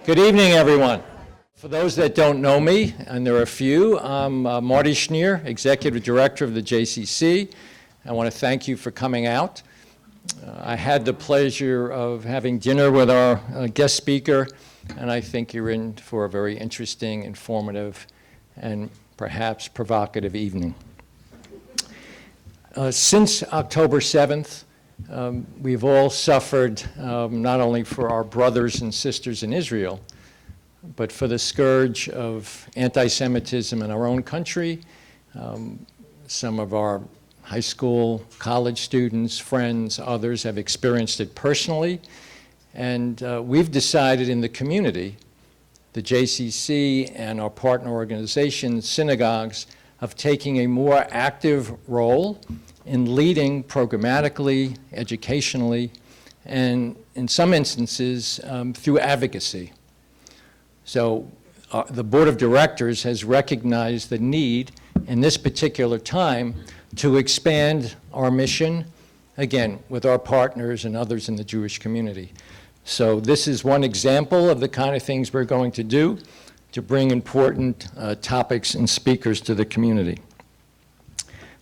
Good evening, everyone. For those that don't know me, and there are a few, I'm Marty Schneer, Executive Director of the JCC. I want to thank you for coming out. I had the pleasure of having dinner with our guest speaker, and I think you're in for a very interesting, informative, and perhaps provocative evening. Since October 7th, we've all suffered not only for our brothers and sisters in Israel, but for the scourge of anti-Semitism in our own country. Some of our high school, college students, friends, others have experienced it personally. And we've decided in the community, the JCC and our partner organizations, synagogues, of taking a more active role in leading programmatically, educationally, and in some instances through advocacy. So the board of directors has recognized the need in this particular time to expand our mission, again, with our partners and others in the Jewish community. So this is one example of the kind of things we're going to do to bring important topics and speakers to the community.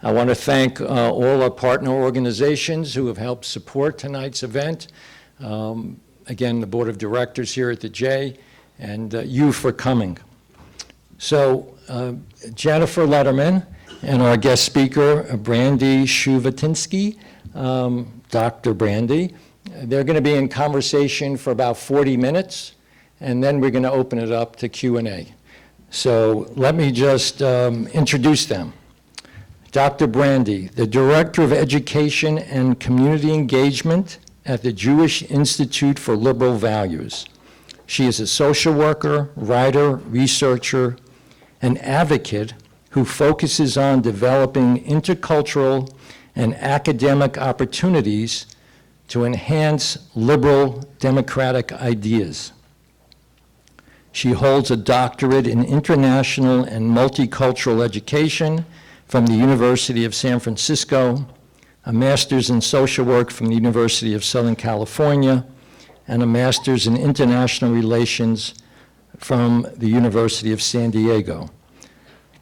I want to thank all our partner organizations who have helped support tonight's event. Again, the board of directors here at the J, and you for coming. So Jennifer Letterman and our guest speaker, Brandy Shufutinsky, Dr. Brandy, they're going to be in conversation for about 40 minutes, and then we're going to open it up to Q&A. So let me just introduce them. Dr. Brandy, the Director of Education and Community Engagement at the Jewish Institute for Liberal Values. She is a social worker, writer, researcher, and advocate who focuses on developing intercultural and academic opportunities to enhance liberal democratic ideas. She holds a doctorate in international and multicultural education from the University of San Francisco, a master's in social work from the University of Southern California, and a master's in international relations from the University of San Diego.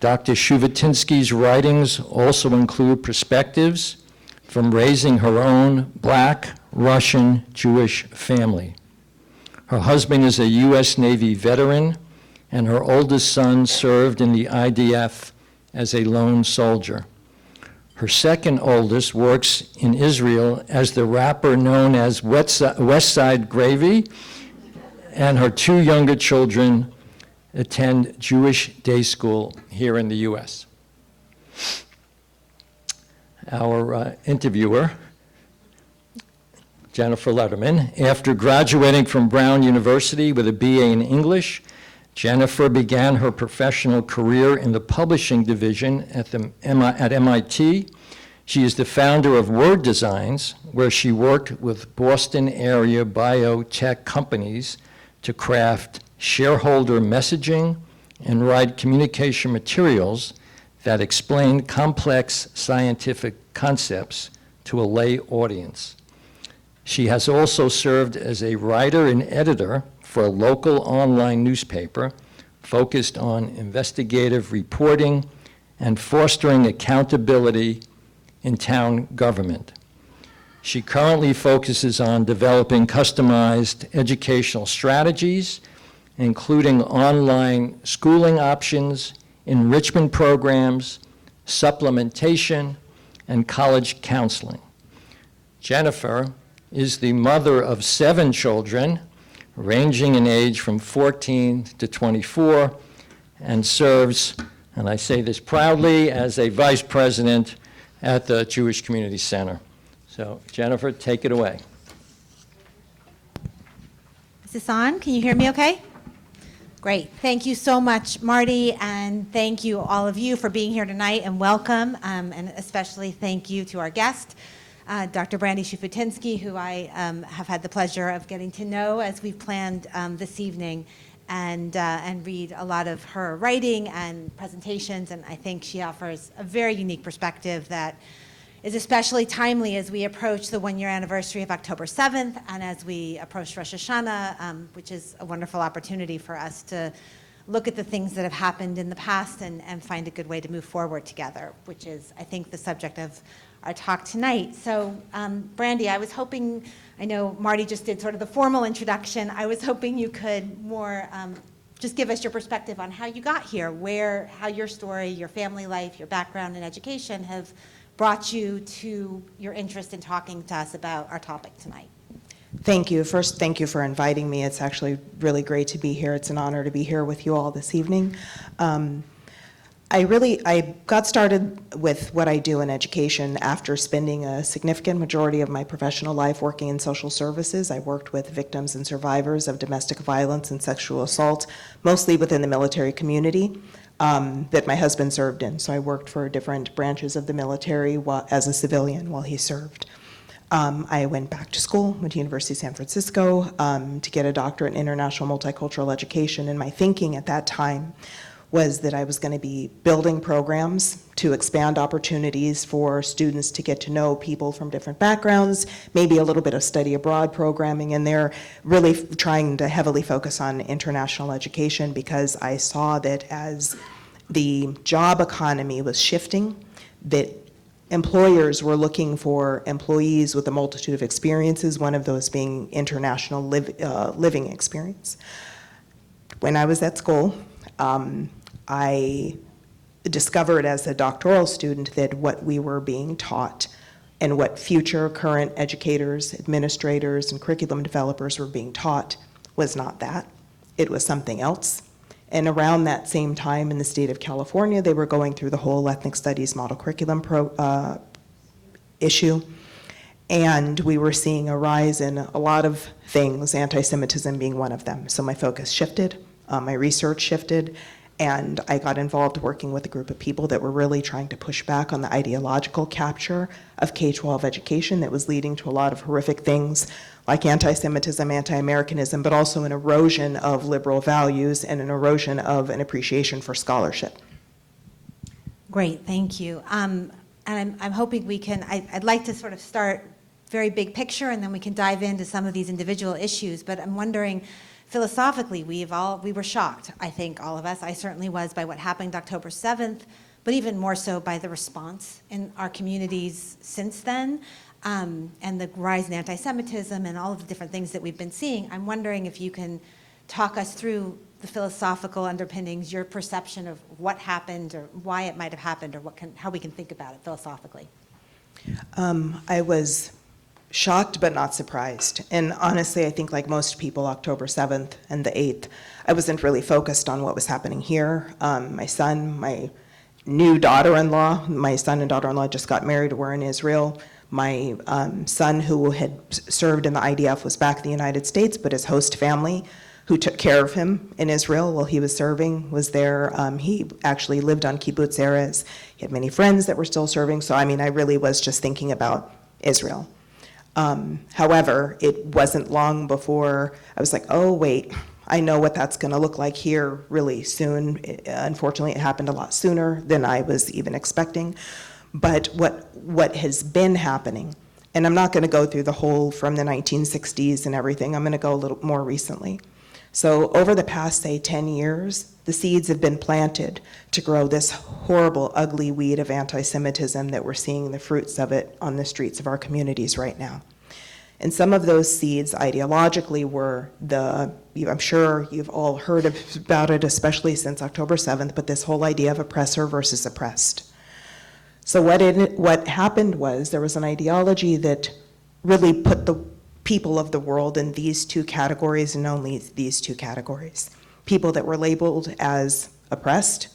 Dr. Shufutinsky's writings also include perspectives from raising her own Black, Russian, Jewish family. Her husband is a U.S. Navy veteran, and her oldest son served in the IDF as a lone soldier. Her second oldest works in Israel as the rapper known as Westside Gravy, and her two younger children attend Jewish day school here in the U.S. Our interviewer, Jennifer Letterman, after graduating from Brown University with a BA in English, Jennifer began her professional career in the publishing division at MIT. She is the founder of Word Designs, where she worked with Boston area biotech companies to craft shareholder messaging and write communication materials that explain complex scientific concepts to a lay audience. She has also served as a writer and editor for a local online newspaper focused on investigative reporting and fostering accountability in town government. She currently focuses on developing customized educational strategies, including online schooling options, enrichment programs, supplementation, and college counseling. Jennifer is the mother of 7 children, ranging in age from 14 to 24, and serves, and I say this proudly, as a vice president at the Jewish Community Center. So, Jennifer, take it away. Is this on? Can you hear me okay? Great. Thank you so much, Marty, and thank you all of you for being here tonight, and welcome, and especially thank you to our guest, Dr. Brandy Shufutinsky, who I have had the pleasure of getting to know as we've planned this evening, and read a lot of her writing and presentations, and I think she offers a very unique perspective that is especially timely as we approach the one-year anniversary of October 7th and as we approach Rosh Hashanah, which is a wonderful opportunity for us to look at the things that have happened in the past and find a good way to move forward together, which is, I think, the subject of our talk tonight. So, Brandy, I was hoping, I know Marty just did sort of the formal introduction, I was hoping you could more just give us your perspective on how you got here, how your story, your family life, your background and education have brought you to your interest in talking to us about our topic tonight. Thank you. First, thank you for inviting me. It's actually really great to be here. It's an honor to be here with you all this evening. I got started with what I do in education after spending a significant majority of my professional life working in social services. I worked with victims and survivors of domestic violence and sexual assault, mostly within the military community that my husband served in. So I worked for different branches of the military as a civilian while he served. I went back to school, went to University of San Francisco to get a doctorate in international multicultural education, and my thinking at that time was that I was going to be building programs to expand opportunities for students to get to know people from different backgrounds, maybe a little bit of study abroad programming in there, really trying to heavily focus on international education because I saw that as the job economy was shifting, that employers were looking for employees with a multitude of experiences, one of those being international living experience. When I was at school, I discovered as a doctoral student that what we were being taught and what future current educators, administrators, and curriculum developers were being taught was not that. It was something else. And around that same time in the state of California, they were going through the whole ethnic studies model curriculum issue. And we were seeing a rise in a lot of things, anti-Semitism being one of them. So my focus shifted, my research shifted, and I got involved working with a group of people that were really trying to push back on the ideological capture of K-12 education that was leading to a lot of horrific things like anti-Semitism, anti-Americanism, but also an erosion of liberal values and an erosion of an appreciation for scholarship. Great, thank you. And I'm hoping we can, I'd like to sort of start very big picture and then we can dive into some of these individual issues, but I'm wondering, philosophically, we were shocked, I think, all of us. I certainly was by what happened October 7th, but even more so by the response in our communities since then, and the rise in anti-Semitism and all of the different things that we've been seeing. I'm wondering if you can talk us through the philosophical underpinnings, your perception of what happened or why it might have happened or how we can think about it philosophically. I was shocked but not surprised. And honestly, I think like most people, October 7th and the 8th, I wasn't really focused on what was happening here. My son, my new daughter-in-law, my son and daughter-in-law just got married, were in Israel. My son, who had served in the IDF, was back in the United States, but his host family, who took care of him in Israel while he was serving, was there. He actually lived on kibbutz Erez. He had many friends that were still serving. So, I mean, I really was just thinking about Israel. However, it wasn't long before I was like, oh, wait, I know what that's going to look like here really soon. Unfortunately, it happened a lot sooner than I was even expecting. But what has been happening, and I'm not going to go through the whole from the 1960s and everything, I'm going to go a little more recently. So over the past, say, 10 years, the seeds have been planted to grow this horrible, ugly weed of anti-Semitism that we're seeing the fruits of it on the streets of our communities right now. And some of those seeds ideologically were I'm sure you've all heard about it, especially since October 7th, but this whole idea of oppressor versus oppressed. So what happened was there was an ideology that really put the people of the world in these two categories and only these two categories. People that were labeled as oppressed,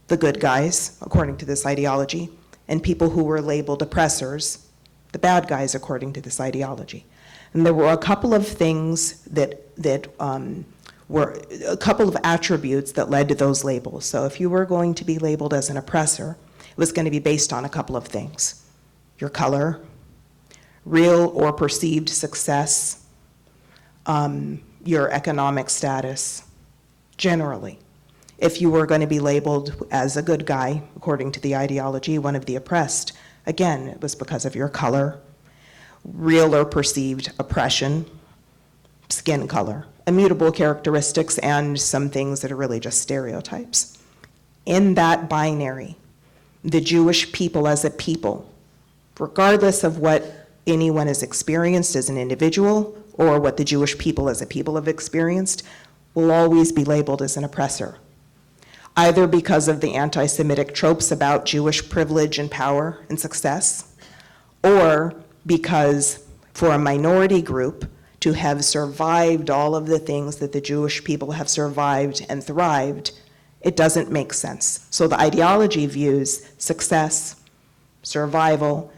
the good guys, according to this ideology, and people who were labeled oppressors, the bad guys, according to this ideology. And there were a couple of things that were a couple of attributes that led to those labels. So if you were going to be labeled as an oppressor, it was going to be based on a couple of things: your color, real or perceived success, your economic status, generally. If you were going to be labeled as a good guy, according to the ideology, one of the oppressed, Again, it was because of your color, real or perceived oppression, skin color, immutable characteristics, and some things that are really just stereotypes. In that binary, the Jewish people as a people, regardless of what anyone has experienced as an individual or what the Jewish people as a people have experienced, will always be labeled as an oppressor, either because of the anti-Semitic tropes about Jewish privilege and power and success, or because for a minority group to have survived all of the things that the Jewish people have survived and thrived, it doesn't make sense. So the ideology views success, survival,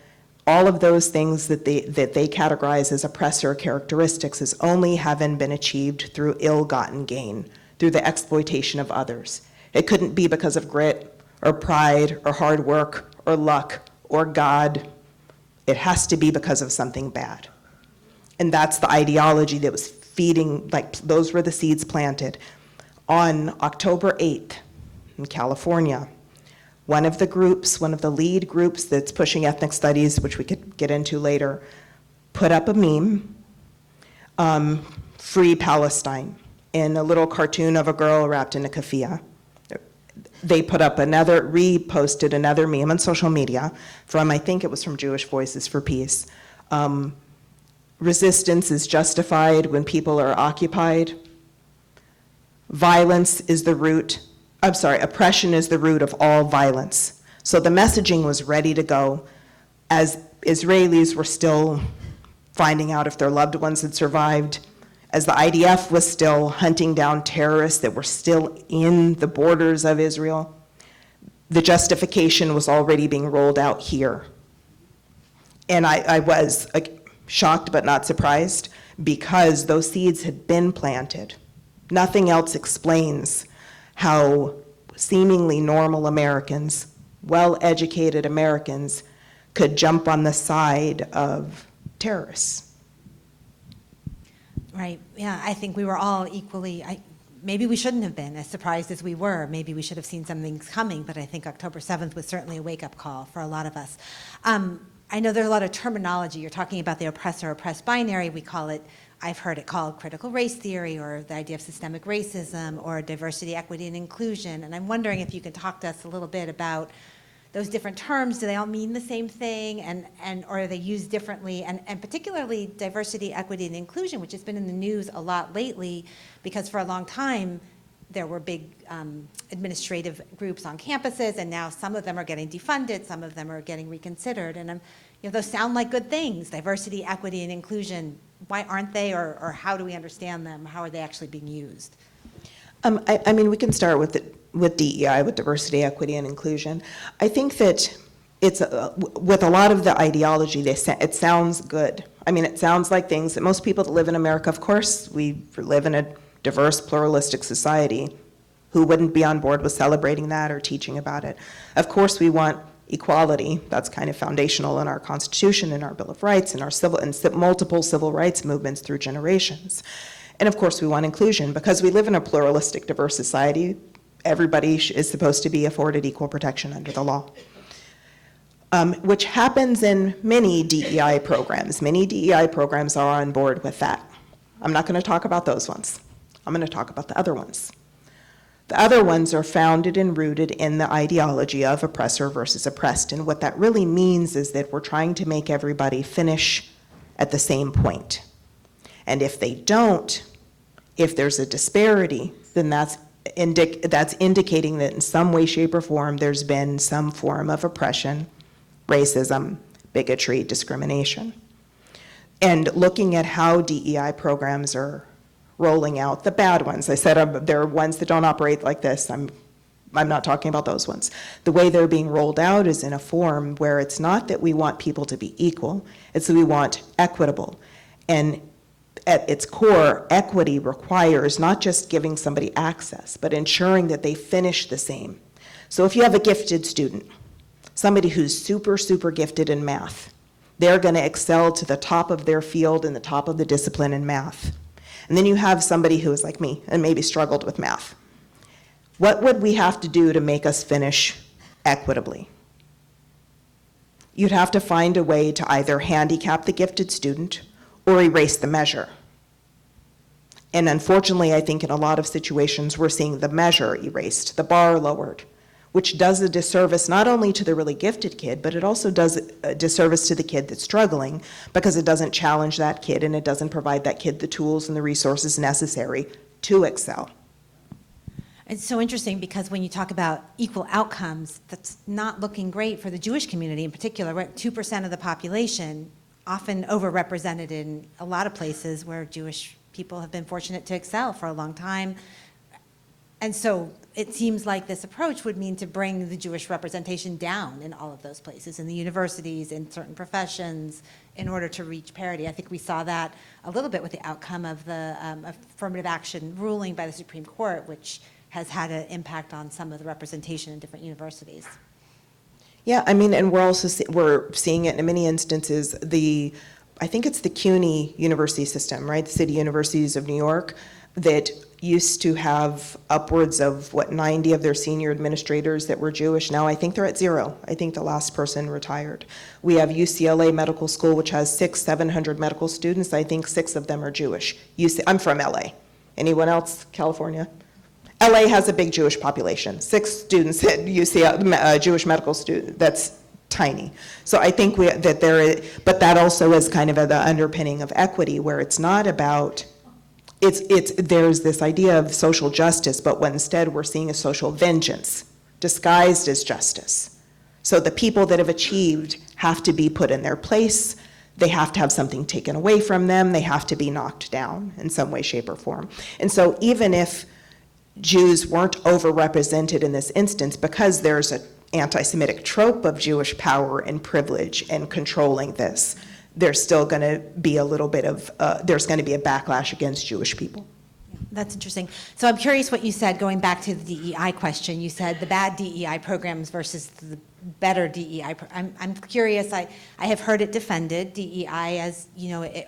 all of those things that they categorize as oppressor characteristics as only having been achieved through ill-gotten gain, through the exploitation of others. It couldn't be because of grit or pride or hard work or luck or God. It has to be because of something bad. And that's the ideology that was feeding, like those were the seeds planted. On October 8th in California, one of the lead groups that's pushing ethnic studies, which we could get into later, put up a meme, Free Palestine, in a little cartoon of a girl wrapped in a keffiyeh. They reposted another meme on social media I think it was from Jewish Voices for Peace. Resistance is justified when people are occupied. Oppression is the root of all violence. So the messaging was ready to go as Israelis were still finding out if their loved ones had survived, as the IDF was still hunting down terrorists that were still in the borders of Israel. The justification was already being rolled out here. And I was shocked but not surprised because those seeds had been planted. Nothing else explains how seemingly normal Americans, well-educated Americans, could jump on the side of terrorists. Right, yeah, I think we were all equally, maybe we shouldn't have been as surprised as we were. Maybe we should have seen something coming, but I think October 7th was certainly a wake-up call for a lot of us. I know there's a lot of terminology. You're talking about the oppressor-oppressed binary. We call it, I've heard it called critical race theory, or the idea of systemic racism, or diversity, equity, and inclusion. And I'm wondering if you can talk to us a little bit about those different terms. Do they all mean the same thing, or are they used differently? And particularly diversity, equity, and inclusion, which has been in the news a lot lately, because for a long time, there were big administrative groups on campuses, and now some of them are getting defunded, some of them are getting reconsidered. And those sound like good things, diversity, equity, and inclusion. Why aren't they, or how do we understand them? How are they actually being used? I mean, we can start with DEI, with diversity, equity, and inclusion. I think that it's with a lot of the ideology, it sounds good. I mean, it sounds like things that most people that live in America, of course, we live in a diverse, pluralistic society. Who wouldn't be on board with celebrating that or teaching about it? Of course, we want equality. That's kind of foundational in our Constitution, in our Bill of Rights, in our multiple civil rights movements through generations. And of course, we want inclusion. Because we live in a pluralistic, diverse society, everybody is supposed to be afforded equal protection under the law, which happens in many DEI programs. Many DEI programs are on board with that. I'm not going to talk about those ones. I'm going to talk about the other ones. The other ones are founded and rooted in the ideology of oppressor versus oppressed. And what that really means is that we're trying to make everybody finish at the same point. And if they don't, if there's a disparity, then that's indicating that in some way, shape, or form, there's been some form of oppression, racism, bigotry, discrimination. And looking at how DEI programs are rolling out, the bad ones. I said there are ones that don't operate like this. I'm not talking about those ones. The way they're being rolled out is in a form where it's not that we want people to be equal, it's that we want equitable. And at its core, equity requires not just giving somebody access, but ensuring that they finish the same. So if you have a gifted student, somebody who's super, super gifted in math, they're going to excel to the top of their field and the top of the discipline in math. And then you have somebody who is like me and maybe struggled with math. What would we have to do to make us finish equitably? you'd have to find a way to either handicap the gifted student or erase the measure. And unfortunately, I think in a lot of situations, we're seeing the measure erased, the bar lowered, which does a disservice not only to the really gifted kid, but it also does a disservice to the kid that's struggling, because it doesn't challenge that kid and it doesn't provide that kid the tools and the resources necessary to excel. It's so interesting because when you talk about equal outcomes, that's not looking great for the Jewish community in particular. We're at 2% of the population, often overrepresented in a lot of places where Jewish people have been fortunate to excel for a long time. And so it seems like this approach would mean to bring the Jewish representation down in all of those places, in the universities, in certain professions, in order to reach parity. I think we saw that a little bit with the outcome of the affirmative action ruling by the Supreme Court, which has had an impact on some of the representation in different universities. Yeah, I mean, and we're also we're seeing it in many instances. I think it's the CUNY university system, right? The city universities of New York, that used to have upwards of 90 of their senior administrators that were Jewish. Now I think they're at 0. I think the last person retired. We have UCLA Medical School, which has 700 medical students. I think 6 of them are Jewish. I'm from LA. Anyone else? California? LA has a big Jewish population. 6 students at UCLA, Jewish medical student. That's tiny. So I think but that also is kind of the underpinning of equity, where it's not about, there's this idea of social justice, but what instead we're seeing is social vengeance disguised as justice. So the people that have achieved have to be put in their place. They have to have something taken away from them. They have to be knocked down in some way, shape, or form. And so even if Jews weren't overrepresented in this instance, because there's an anti-Semitic trope of Jewish power and privilege and controlling this, there's still going to be a little bit of, there's going to be a backlash against Jewish people. That's interesting. So I'm curious what you said, going back to the DEI question. You said the bad DEI programs versus the better DEI. I'm curious, I have heard it defended, DEI, as,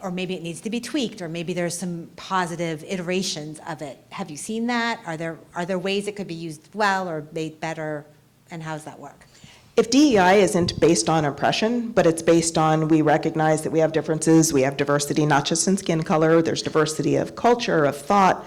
or maybe it needs to be tweaked, or maybe there's some positive iterations of it. Have you seen that? Are there ways it could be used well or made better, and how does that work? If DEI isn't based on oppression, but it's based on, we recognize that we have differences, we have diversity not just in skin color, there's diversity of culture, of thought,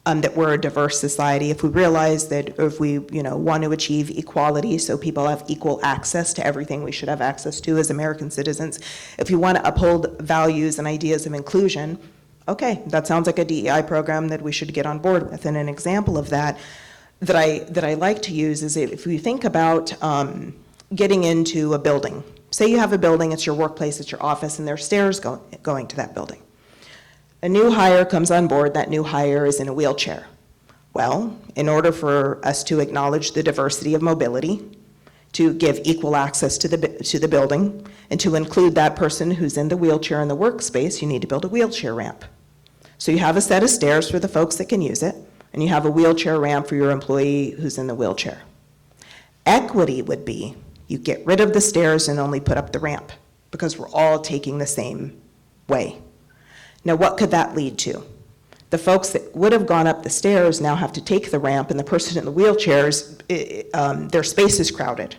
that we're a diverse society. If we realize that if we want to achieve equality so people have equal access to everything we should have access to as American citizens, if you want to uphold values and ideas of inclusion, okay, that sounds like a DEI program that we should get on board with. And an example of that I like to use is if we think about getting into a building. Say you have a building, it's your workplace, it's your office, and there are stairs going to that building. A new hire comes on board, that new hire is in a wheelchair. Well, in order for us to acknowledge the diversity of mobility, to give equal access to the building, and to include that person who's in the wheelchair in the workspace, you need to build a wheelchair ramp. So you have a set of stairs for the folks that can use it, and you have a wheelchair ramp for your employee who's in the wheelchair. Equity would be, you get rid of the stairs and only put up the ramp, because we're all taking the same way. Now, what could that lead to? The folks that would have gone up the stairs now have to take the ramp, and the person in the wheelchairs, their space is crowded.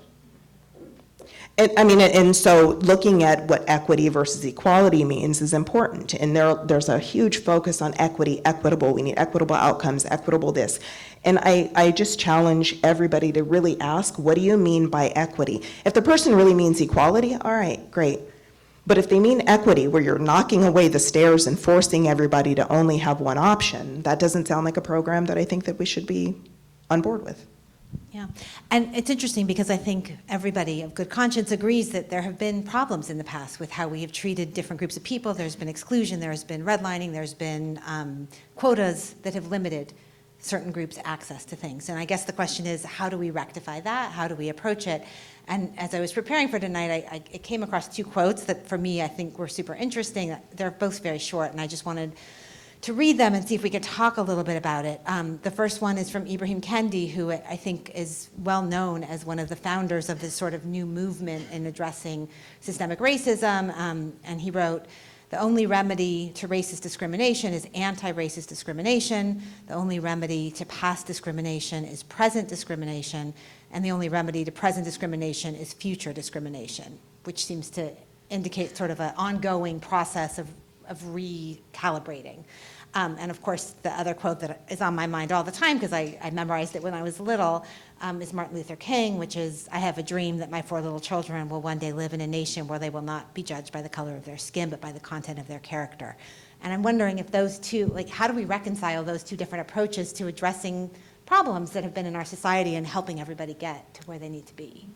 And so looking at what equity versus equality means is important. And there's a huge focus on equity, equitable. We need equitable outcomes, equitable this. And I just challenge everybody to really ask, what do you mean by equity? If the person really means equality, all right, great. But if they mean equity, where you're knocking away the stairs and forcing everybody to only have one option, that doesn't sound like a program that I think that we should be on board with. Yeah, and it's interesting because I think everybody of good conscience agrees that there have been problems in the past with how we have treated different groups of people. There's been exclusion, there's been redlining, there's been quotas that have limited certain groups' access to things. And I guess the question is, how do we rectify that? How do we approach it? And as I was preparing for tonight, I came across 2 quotes that for me I think were super interesting. They're both very short, and I just wanted to read them and see if we could talk a little bit about it. The first one is from Ibrahim Kendi, who I think is well known as one of the founders of this sort of new movement in addressing systemic racism. And he wrote, "The only remedy to racist discrimination is anti-racist discrimination. The only remedy to past discrimination is present discrimination. And the only remedy to present discrimination is future discrimination." which seems to indicate sort of an ongoing process of recalibrating. And of course, the other quote that is on my mind all the time, because I memorized it when I was little, is Martin Luther King, which is, "I have a dream that my 4 little children will one day live in a nation where they will not be judged by the color of their skin, but by the content of their character." And I'm wondering if those two, like, how do we reconcile those two different approaches to addressing problems that have been in our society and helping everybody get to where they need to be?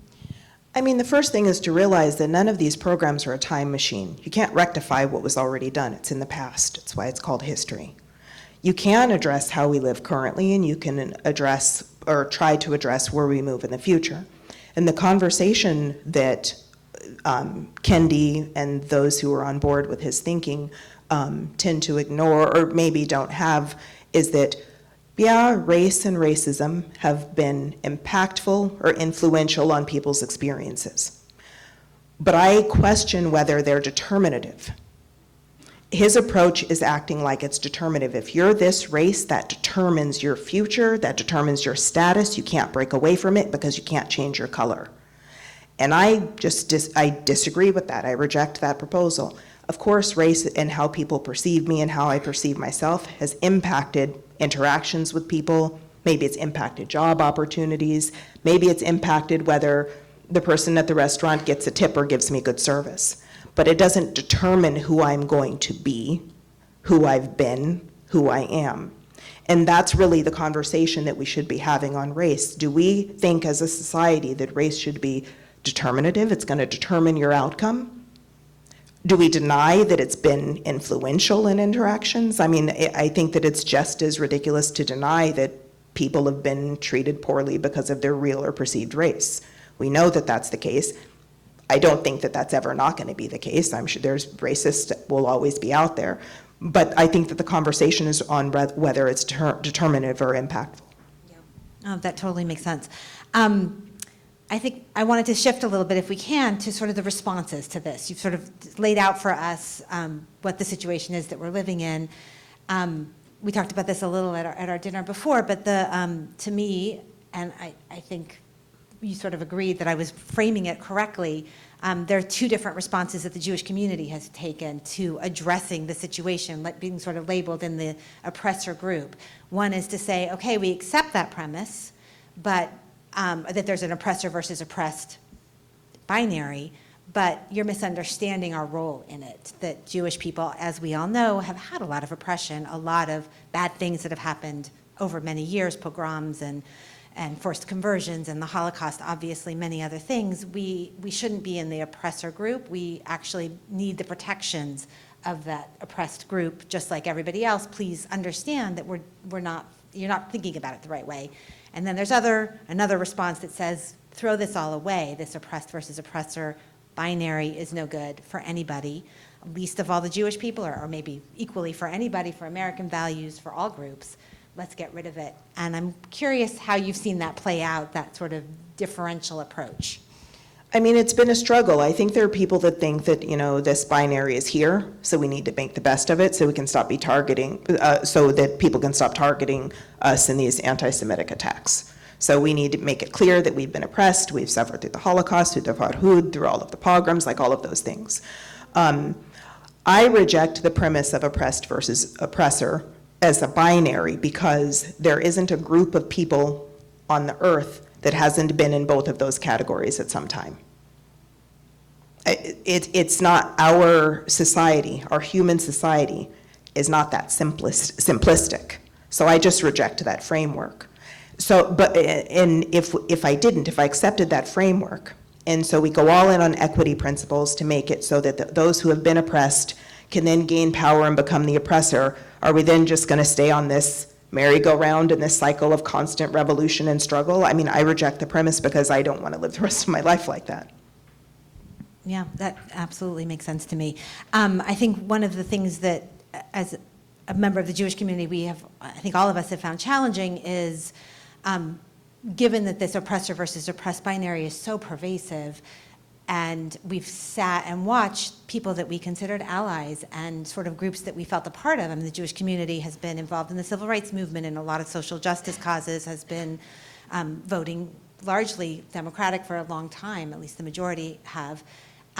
I mean, the first thing is to realize that none of these programs are a time machine. You can't rectify what was already done. It's in the past. That's why it's called history. You can address how we live currently, and you can address or try to address where we move in the future. And the conversation that Kendi and those who are on board with his thinking tend to ignore or maybe don't have is that, yeah, race and racism have been impactful or influential on people's experiences. But I question whether they're determinative. His approach is acting like it's determinative. If you're this race, that determines your future, that determines your status. You can't break away from it because you can't change your color. And I disagree with that. I reject that proposal. Of course, race and how people perceive me and how I perceive myself has impacted interactions with people. Maybe it's impacted job opportunities. Maybe it's impacted whether the person at the restaurant gets a tip or gives me good service. But it doesn't determine who I'm going to be, who I've been, who I am. And that's really the conversation that we should be having on race. Do we think as a society that race should be determinative? It's going to determine your outcome? Do we deny that it's been influential in interactions? I mean, I think that it's just as ridiculous to deny that people have been treated poorly because of their real or perceived race. We know that that's the case. I don't think that that's ever not going to be the case. I'm sure there's racists that will always be out there. But I think that the conversation is on whether it's determinative or impactful. Yeah. Oh, that totally makes sense. I think I wanted to shift a little bit, if we can, to sort of the responses to this. You've sort of laid out for us what the situation is that we're living in. We talked about this a little at our dinner before, but to me, and I think you sort of agreed that I was framing it correctly, there are two different responses that the Jewish community has taken to addressing the situation, being sort of labeled in the oppressor group. One is to say, okay, we accept that premise, but that there's an oppressor versus oppressed binary, but you're misunderstanding our role in it. That Jewish people, as we all know, have had a lot of oppression, a lot of bad things that have happened over many years, pogroms and forced conversions and the Holocaust, obviously many other things. We shouldn't be in the oppressor group. We actually need the protections of that oppressed group, just like everybody else. Please understand that you're not thinking about it the right way. And then there's another response that says, throw this all away. This oppressed versus oppressor binary is no good for anybody, least of all the Jewish people, or maybe equally for anybody, for American values, for all groups. Let's get rid of it. And I'm curious how you've seen that play out, that sort of differential approach. I mean, it's been a struggle. I think there are people that think that, this binary is here, so we need to make the best of it so we can stop so that people can stop targeting us in these anti-Semitic attacks. So we need to make it clear that we've been oppressed, we've suffered through the Holocaust, through the Farhud, through all of the pogroms, like all of those things. I reject the premise of oppressed versus oppressor as a binary because there isn't a group of people on the earth that hasn't been in both of those categories at some time. It's not our society, our human society is not that simplistic. So I just reject that framework. And if I accepted that framework, and so we go all in on equity principles to make it so that those who have been oppressed can then gain power and become the oppressor, are we then just going to stay on this merry-go-round in this cycle of constant revolution and struggle? I mean, I reject the premise because I don't want to live the rest of my life like that. Yeah, that absolutely makes sense to me. I think one of the things that, as a member of the Jewish community, I think all of us have found challenging is, given that this oppressor versus oppressed binary is so pervasive, and we've sat and watched people that we considered allies and sort of groups that we felt a part of. I mean, the Jewish community has been involved in the civil rights movement and a lot of social justice causes, has been voting largely Democratic for a long time, at least the majority have.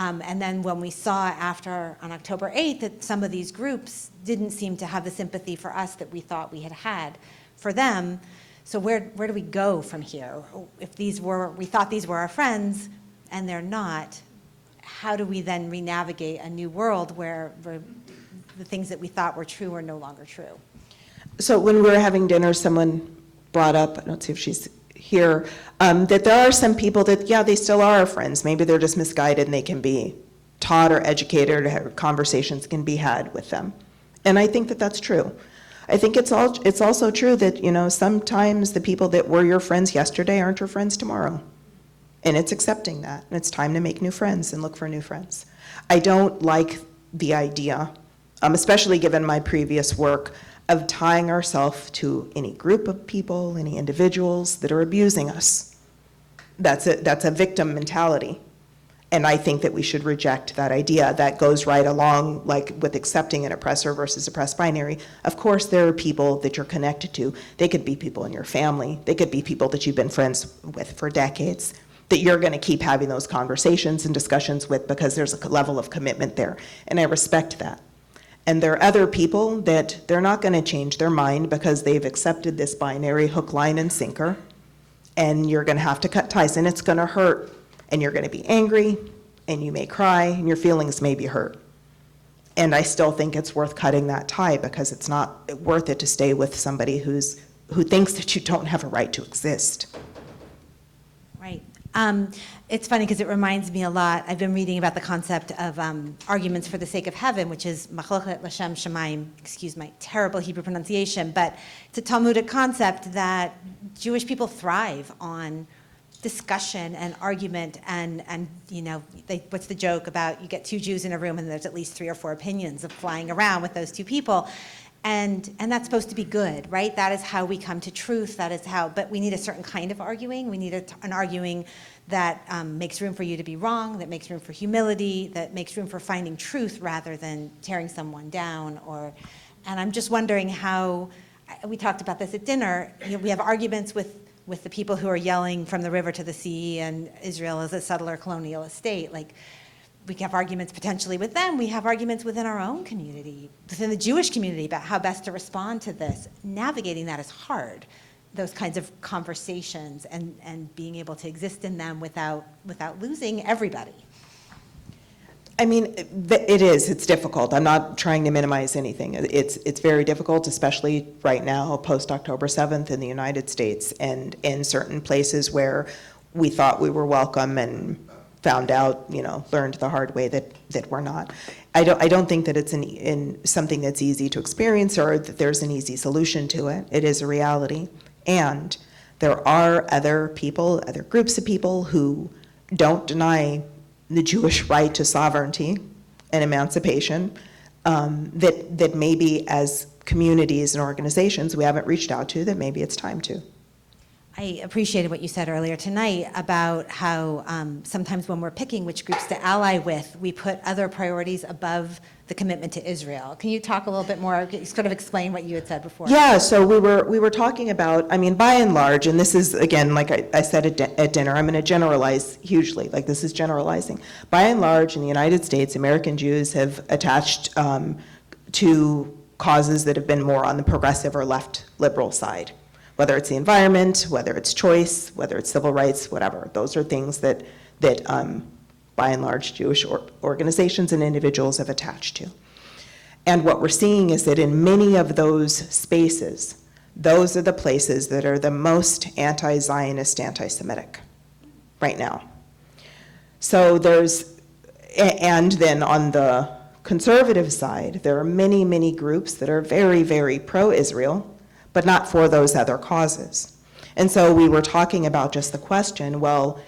And then when we saw after, on October 8th, that some of these groups didn't seem to have the sympathy for us that we thought we had for them. So where do we go from here? If we thought these were our friends and they're not, how do we then re-navigate a new world where the things that we thought were true are no longer true? So when we were having dinner, someone brought up, I don't see if she's here, that there are some people that, yeah, they still are our friends. Maybe they're just misguided and they can be taught or educated, or conversations can be had with them. And I think that that's true. I think it's also true that, sometimes the people that were your friends yesterday aren't your friends tomorrow. And it's accepting that. And it's time to make new friends and look for new friends. I don't like the idea, especially given my previous work, of tying ourselves to any group of people, any individuals that are abusing us. That's a victim mentality. And I think that we should reject that idea. That goes right along, like, with accepting an oppressor versus oppressed binary. Of course, there are people that you're connected to. They could be people in your family. They could be people that you've been friends with for decades, that you're going to keep having those conversations and discussions with because there's a level of commitment there. And I respect that. And there are other people that they're not going to change their mind because they've accepted this binary hook, line, and sinker. And you're going to have to cut ties, and it's going to hurt. And you're going to be angry, and you may cry, and your feelings may be hurt. And I still think it's worth cutting that tie because it's not worth it to stay with somebody who thinks that you don't have a right to exist. Right. It's funny because it reminds me a lot. I've been reading about the concept of arguments for the sake of heaven, which is machlochet l'shem shamayim. Excuse my terrible Hebrew pronunciation, but it's a Talmudic concept that Jewish people thrive on discussion and argument, and what's the joke about you get two Jews in a room and there's at least 3 or 4 opinions of flying around with those two people. And that's supposed to be good, right? That is how we come to truth. That is how, but we need a certain kind of arguing. We need an arguing that makes room for you to be wrong, that makes room for humility, that makes room for finding truth rather than tearing someone down. And I'm just wondering how, we talked about this at dinner, we have arguments with the people who are yelling from the river to the sea and Israel is a settler colonial estate. Like, we have arguments potentially with them. We have arguments within our own community, within the Jewish community, about how best to respond to this. Navigating that is hard, those kinds of conversations, and being able to exist in them without losing everybody. I mean, it is. It's difficult. I'm not trying to minimize anything. It's very difficult, especially right now, post-October 7th in the United States, and in certain places where we thought we were welcome and found out, learned the hard way that we're not. I don't think that it's in something that's easy to experience or that there's an easy solution to it. It is a reality. And there are other people, other groups of people who don't deny the Jewish right to sovereignty and emancipation, that maybe as communities and organizations we haven't reached out to, that maybe it's time to. I appreciated what you said earlier tonight about how sometimes when we're picking which groups to ally with, we put other priorities above the commitment to Israel. Can you talk a little bit more, sort of explain what you had said before? Yeah, so we were talking about, by and large, and this is, again, like I said at dinner, I'm going to generalize hugely, like this is generalizing. By and large, in the United States, American Jews have attached to causes that have been more on the progressive or left liberal side. Whether it's the environment, whether it's choice, whether it's civil rights, whatever. Those are things that by and large, Jewish organizations and individuals have attached to. And what we're seeing is that in many of those spaces, those are the places that are the most anti-Zionist, anti-Semitic right now. So and then on the conservative side, there are many, many groups that are very, very pro-Israel, but not for those other causes. And so we were talking about just the question, well,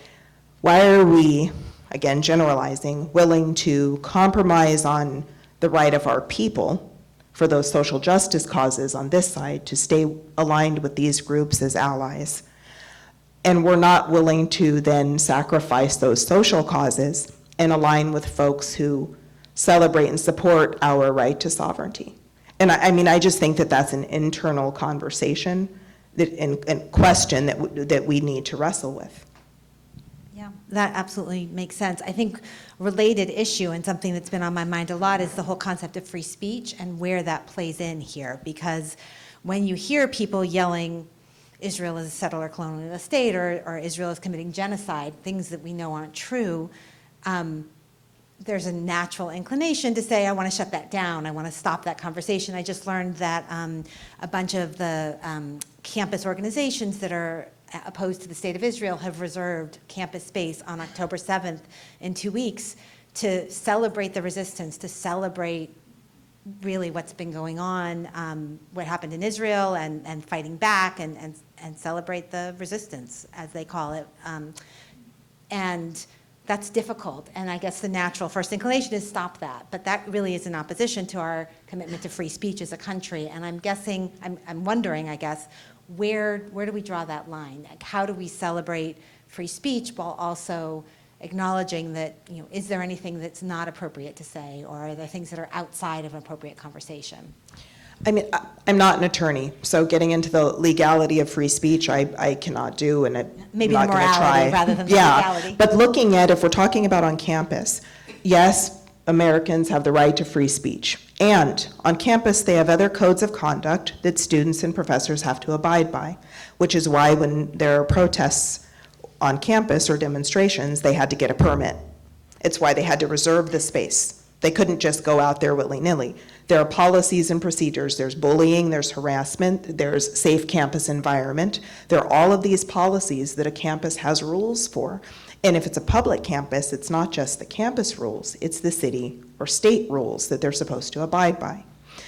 why are we, again, generalizing, willing to compromise on the right of our people for those social justice causes on this side to stay aligned with these groups as allies? And we're not willing to then sacrifice those social causes and align with folks who celebrate and support our right to sovereignty. And I just think that that's an internal conversation and question that we need to wrestle with. Yeah, that absolutely makes sense. I think related issue and something that's been on my mind a lot is the whole concept of free speech and where that plays in here. Because when you hear people yelling, Israel is a settler colonial state, or Israel is committing genocide, things that we know aren't true, there's a natural inclination to say, I want to shut that down, I want to stop that conversation. I just learned that a bunch of the campus organizations that are opposed to the state of Israel have reserved campus space on October 7th in 2 weeks to celebrate the resistance, to celebrate really what's been going on, what happened in Israel, and fighting back, and celebrate the resistance, as they call it. And that's difficult, and I guess the natural first inclination is stop that, but that really is in opposition to our commitment to free speech as a country, and I'm wondering, I guess, where do we draw that line? Like, how do we celebrate free speech while also acknowledging that, is there anything that's not appropriate to say, or are there things that are outside of an appropriate conversation? I mean, I'm not an attorney, so getting into the legality of free speech, I cannot do, and I'm Maybe not the going to morality try. rather than the Yeah, legality. but looking at, if we're talking about on campus, yes, Americans have the right to free speech. And on campus, they have other codes of conduct that students and professors have to abide by, which is why when there are protests on campus or demonstrations, they had to get a permit. It's why they had to reserve the space. They couldn't just go out there willy-nilly. There are policies and procedures. There's bullying, there's harassment, there's safe campus environment. There are all of these policies that a campus has rules for. And if it's a public campus, it's not just the campus rules, it's the city or state rules that they're supposed to abide by.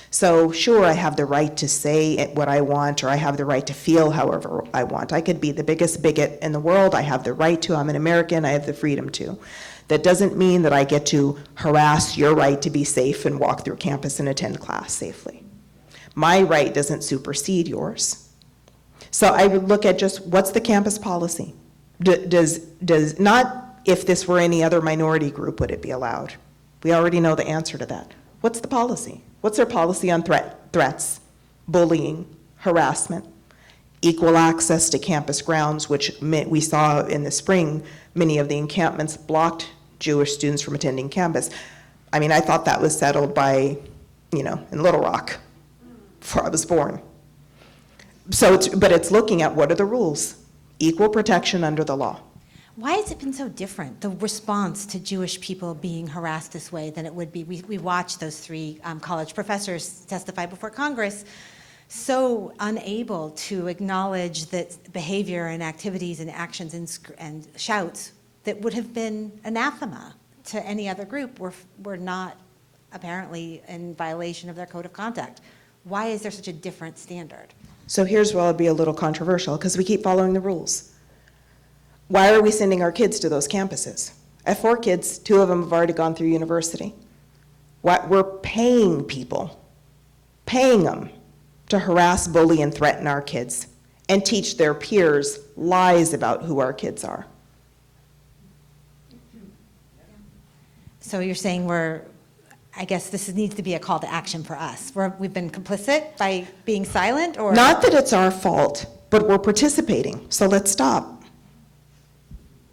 So sure, I have the right to say what I want, or I have the right to feel however I want. I could be the biggest bigot in the world. I have the right to. I'm an American. I have the freedom to. That doesn't mean that I get to harass your right to be safe and walk through campus and attend class safely. My right doesn't supersede yours. So I would look at just what's the campus policy? Does not if this were any other minority group would it be allowed? We already know the answer to that. What's the policy? What's their policy on threats, bullying, harassment, equal access to campus grounds, which we saw in the spring, many of the encampments blocked Jewish students from attending campus. I mean, I thought that was settled by, in Little Rock before I was born. So, but it's looking at what are the rules? Equal protection under the law. Why has it been so different, the response to Jewish people being harassed this way, than it would be? We watched those three college professors testify before Congress, so unable to acknowledge that behavior and activities and actions and shouts that would have been anathema to any other group were not apparently in violation of their code of conduct. Why is there such a different standard? So here's where I'll be a little controversial, because we keep following the rules. Why are we sending our kids to those campuses? I have 4 kids, 2 of them have already gone through university. We're paying people, paying them to harass, bully, and threaten our kids and teach their peers lies about who our kids are. So you're saying I guess this needs to be a call to action for us. We've been complicit by being silent, or? Not that it's our fault, but we're participating, so let's stop.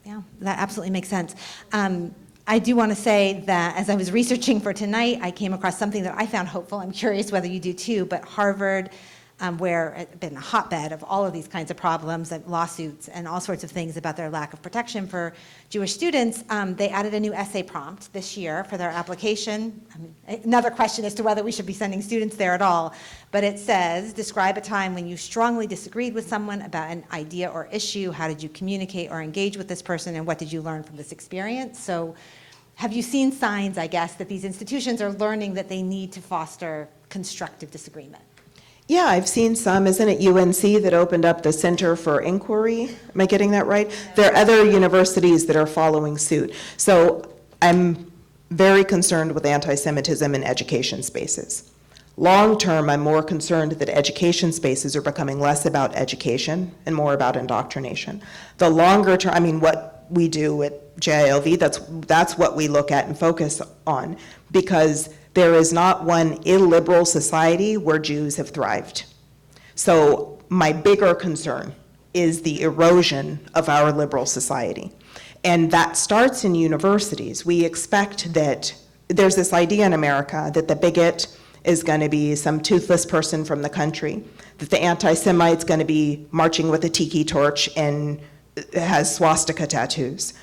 Yeah, that absolutely makes sense. I do want to say that as I was researching for tonight, I came across something that I found hopeful. I'm curious whether you do too, but Harvard, where it's been a hotbed of all of these kinds of problems and lawsuits and all sorts of things about their lack of protection for Jewish students, they added a new essay prompt this year for their application. I mean, another question as to whether we should be sending students there at all, but it says, describe a time when you strongly disagreed with someone about an idea or issue. How did you communicate or engage with this person, and what did you learn from this experience? So have you seen signs, I guess, that these institutions are learning that they need to foster constructive disagreement? Yeah, I've seen some. Isn't it UNC that opened up the Center for Inquiry? Am I getting that right? There are other universities that are following suit. So I'm very concerned with anti-Semitism in education spaces. Long term, I'm more concerned that education spaces are becoming less about education and more about indoctrination. The longer term, I mean, what we do at JILV, that's what we look at and focus on, because there is not one illiberal society where Jews have thrived. So my bigger concern is the erosion of our liberal society. And that starts in universities. We expect that there's this idea in America that the bigot is going to be some toothless person from the country, that the anti-Semite's going to be marching with a tiki torch and has swastika tattoos.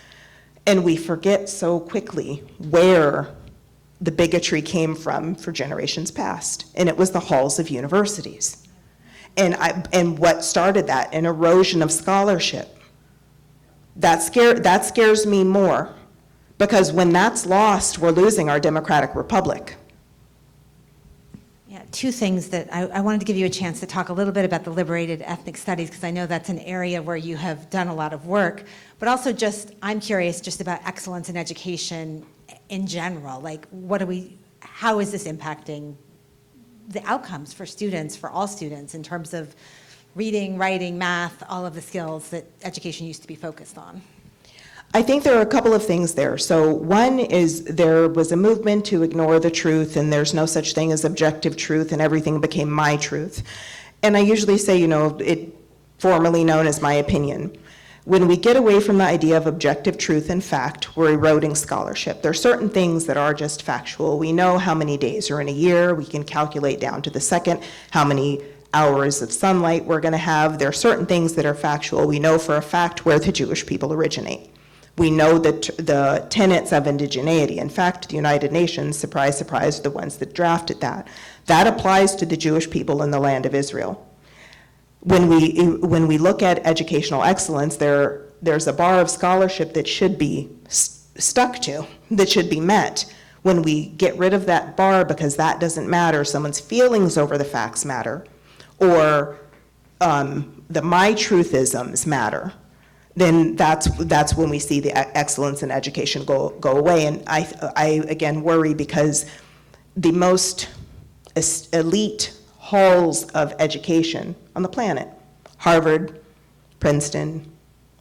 And we forget so quickly where the bigotry came from for generations past, and it was the halls of universities. And what started that? An erosion of scholarship. That scares me more, because when that's lost, we're losing our democratic republic. Yeah, two things that I wanted to give you a chance to talk a little bit about the liberated ethnic studies, because I know that's an area where you have done a lot of work, but also just, I'm curious just about excellence in education in general. Like, how is this impacting the outcomes for students, for all students, in terms of reading, writing, math, all of the skills that education used to be focused on? I think there are a couple of things there. So one is there was a movement to ignore the truth, and there's no such thing as objective truth, and everything became my truth. And I usually say, it formerly known as my opinion. When we get away from the idea of objective truth and fact, we're eroding scholarship. There are certain things that are just factual. We know how many days are in a year. We can calculate down to the second how many hours of sunlight we're going to have. There are certain things that are factual. We know for a fact where the Jewish people originate. We know that the tenets of indigeneity, in fact, the United Nations, surprise, surprise, are the ones that drafted that. That applies to the Jewish people in the land of Israel. When we look at educational excellence, there's a bar of scholarship that should be stuck to, that should be met. When we get rid of that bar because that doesn't matter, someone's feelings over the facts matter, or the my truthisms matter, then that's when we see the excellence in education go away. And I again worry because the most elite halls of education on the planet, Harvard, Princeton,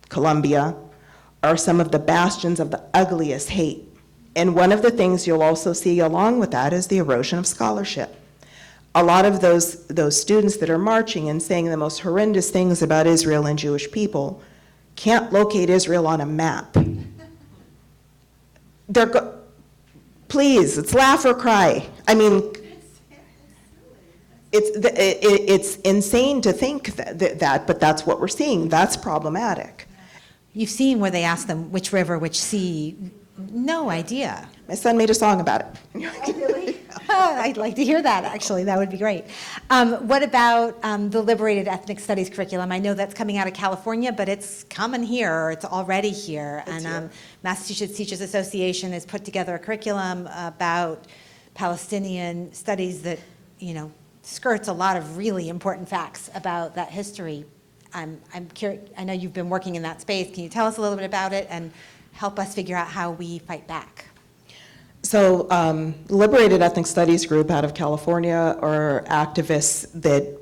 Columbia, are some of the bastions of the ugliest hate. And one of the things you'll also see along with that is the erosion of scholarship. A lot of those students that are marching and saying the most horrendous things about Israel and Jewish people can't locate Israel on a map. Please, it's laugh or cry. I mean, it's insane to think that, but that's what we're seeing. That's problematic. You've seen where they ask them which river, which sea. No idea. My son made a song about it. Oh, really? I'd like to hear that, actually. That would be great. What about the liberated ethnic studies curriculum? I know that's coming out of California, but it's coming here, or it's already here. Massachusetts Teachers Association has put together a curriculum about Palestinian studies that, skirts a lot of really important facts about that history. I'm curious. I know you've been working in that space. Can you tell us a little bit about it and help us figure out how we fight back? So the Liberated Ethnic Studies group out of California are activists that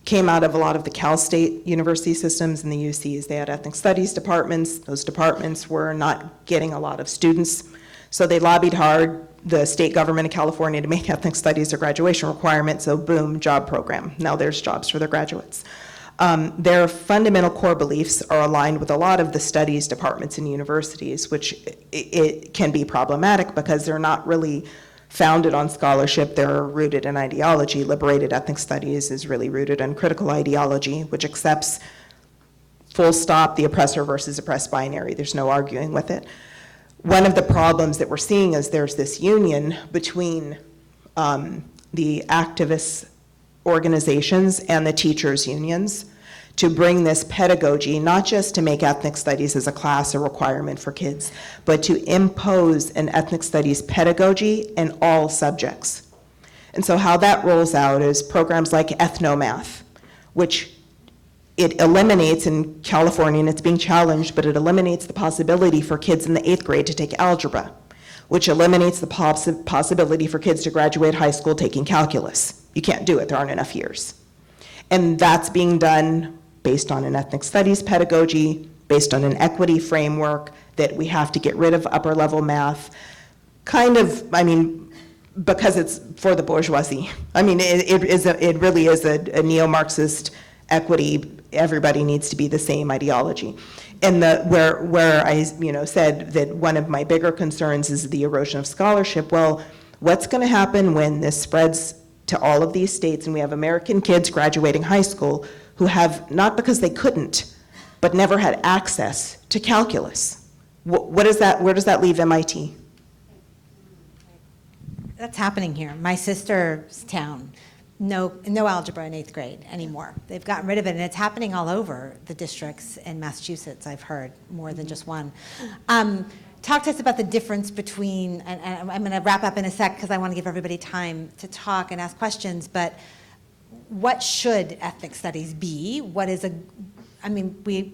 came out of a lot of the Cal State university systems and the UCs. They had ethnic studies departments. Those departments were not getting a lot of students. So they lobbied hard, the state government of California, to make ethnic studies a graduation requirement. So boom, job program. Now there's jobs for their graduates. Their fundamental core beliefs are aligned with a lot of the studies departments in universities, which it can be problematic because they're not really founded on scholarship. They're rooted in ideology. Liberated ethnic studies is really rooted in critical ideology, which accepts full stop the oppressor versus oppressed binary. There's no arguing with it. One of the problems that we're seeing is there's this union between the activist organizations and the teachers' unions to bring this pedagogy, not just to make ethnic studies as a class a requirement for kids, but to impose an ethnic studies pedagogy in all subjects. And so how that rolls out is programs like ethnomath, which it eliminates in California, and it's being challenged, but it eliminates the possibility for kids in the 8th grade to take algebra, which eliminates the possibility for kids to graduate high school taking calculus. You can't do it, there aren't enough years. And that's being done based on an ethnic studies pedagogy, based on an equity framework, that we have to get rid of upper level math, because it's for the bourgeoisie. I mean, it really is a neo-Marxist equity, everybody needs to be the same ideology. And where I said that one of my bigger concerns is the erosion of scholarship. Well, what's going to happen when this spreads to all of these states and we have American kids graduating high school who have, not because they couldn't, but never had access to calculus? Where does that leave MIT? That's happening here. My sister's town, no algebra in 8th grade anymore. They've gotten rid of it, and it's happening all over the districts in Massachusetts, I've heard, more than just one. Talk to us about the difference between, and I'm going to wrap up in a sec because I want to give everybody time to talk and ask questions, but what should ethnic studies be? We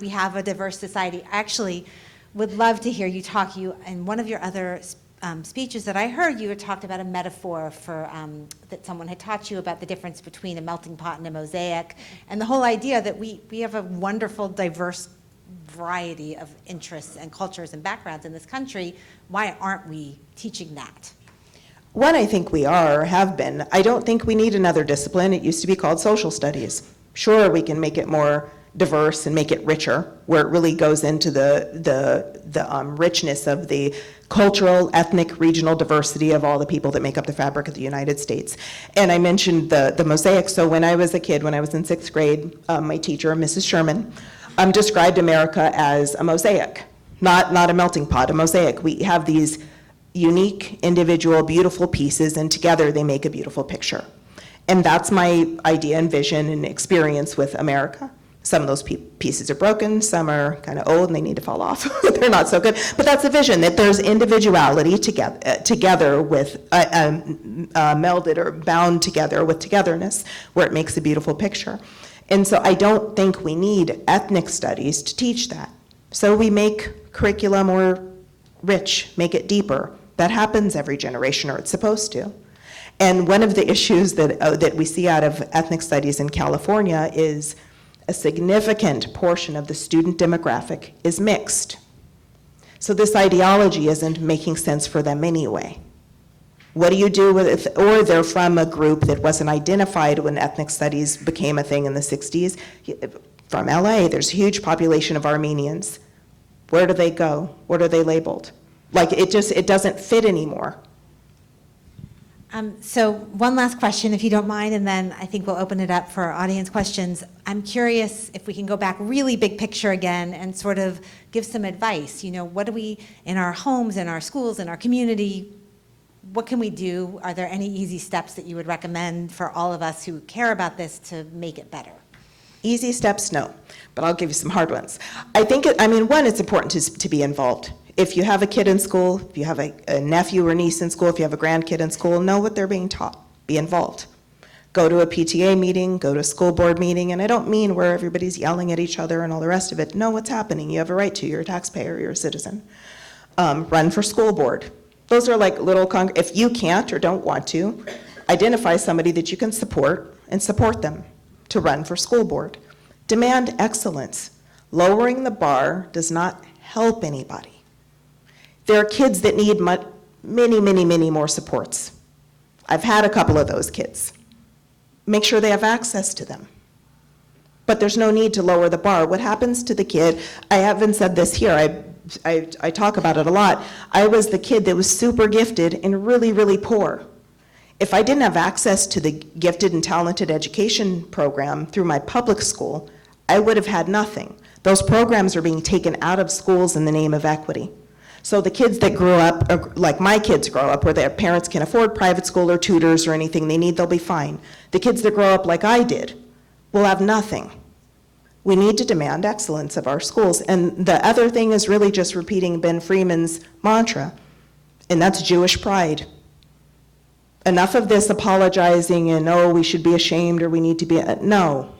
have a diverse society. I actually would love to hear you talk. In one of your other speeches that I heard, you had talked about a metaphor for that someone had taught you about the difference between a melting pot and a mosaic, and the whole idea that we have a wonderful, diverse variety of interests and cultures and backgrounds in this country. Why aren't we teaching that? One, I think we are, or have been. I don't think we need another discipline. It used to be called social studies. Sure, we can make it more diverse and make it richer, where it really goes into the richness of the cultural, ethnic, regional diversity of all the people that make up the fabric of the United States. And I mentioned the mosaic. So when I was a kid, when I was in 6th grade, my teacher, Mrs. Sherman, described America as a mosaic, not a melting pot, a mosaic. We have these unique, individual, beautiful pieces, and together they make a beautiful picture. And that's my idea and vision and experience with America. Some of those pieces are broken, some are kind of old and they need to fall off. They're not so good. But that's the vision, that there's individuality together with, melded or bound together with togetherness, where it makes a beautiful picture. And so I don't think we need ethnic studies to teach that. So we make curricula more rich, make it deeper. That happens every generation, or it's supposed to. And one of the issues that we see out of ethnic studies in California is a significant portion of the student demographic is mixed. So this ideology isn't making sense for them anyway. What do you do with it? Or they're from a group that wasn't identified when ethnic studies became a thing in the 60s. From LA, there's a huge population of Armenians. Where do they go? What are they labeled? Like, it doesn't fit anymore. So one last question, if you don't mind, and then I think we'll open it up for audience questions. I'm curious if we can go back really big picture again and sort of give some advice. What do we, in our homes, in our schools, in our community, what can we do? Are there any easy steps that you would recommend for all of us who care about this to make it better? Easy steps, no, but I'll give you some hard ones. I think, one, it's important to be involved. If you have a kid in school, if you have a nephew or niece in school, if you have a grandkid in school, know what they're being taught. Be involved. Go to a PTA meeting, go to a school board meeting, and I don't mean where everybody's yelling at each other and all the rest of it. Know what's happening. You have a right to. You're a taxpayer. You're a citizen. Run for school board. Those are like little, if you can't or don't want to, identify somebody that you can support and support them to run for school board. Demand excellence. Lowering the bar does not help anybody. There are kids that need many more supports. I've had a couple of those kids. Make sure they have access to them. But there's no need to lower the bar. What happens to the kid, I haven't said this here, I talk about it a lot. I was the kid that was super gifted and really poor. If I didn't have access to the gifted and talented education program through my public school, I would have had nothing. Those programs are being taken out of schools in the name of equity. So the kids that grew up, like my kids grow up, where their parents can afford private school or tutors or anything they need, they'll be fine. The kids that grow up like I did will have nothing. We need to demand excellence of our schools. And the other thing is really just repeating Ben Freeman's mantra, and that's Jewish pride. Enough of this apologizing and, oh, we should be ashamed or we need to be, no,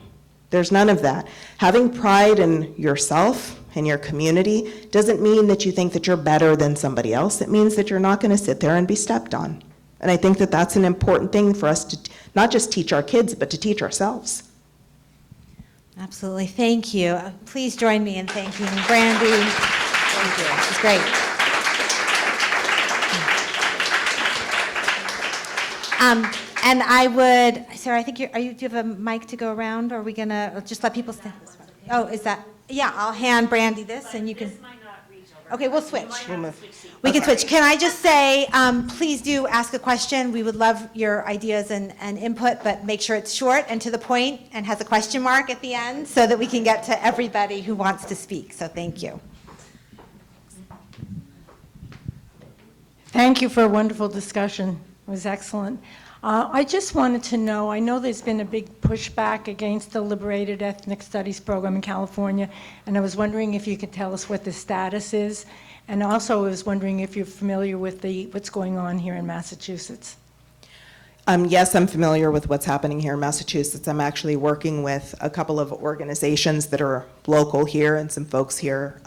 there's none of that. Having pride in yourself and your community doesn't mean that you think that you're better than somebody else. It means that you're not going to sit there and be stepped on. And I think that that's an important thing for us to not just teach our kids, but to teach ourselves. Absolutely. Thank you. Please join me in thanking Brandy. Thank you. It's great. And I would, Sarah, I think do you have a mic to go around, or are we gonna just let people stand? Oh, is that, yeah, I'll hand Brandy this, and you can. This might not reach over. Okay, we'll switch. We'll move. We can switch. Can I just say, please do ask a question. We would love your ideas and input, but make sure it's short and to the point and has a question mark at the end so that we can get to everybody who wants to speak. So thank you. Thank you for a wonderful discussion. It was excellent. I just wanted to know, I know there's been a big pushback against the Liberated Ethnic Studies program in California, and I was wondering if you could tell us what the status is, and also I was wondering if you're familiar with what's going on here in Massachusetts. Yes, I'm familiar with what's happening here in Massachusetts. I'm actually working with a couple of organizations that are local here and some folks here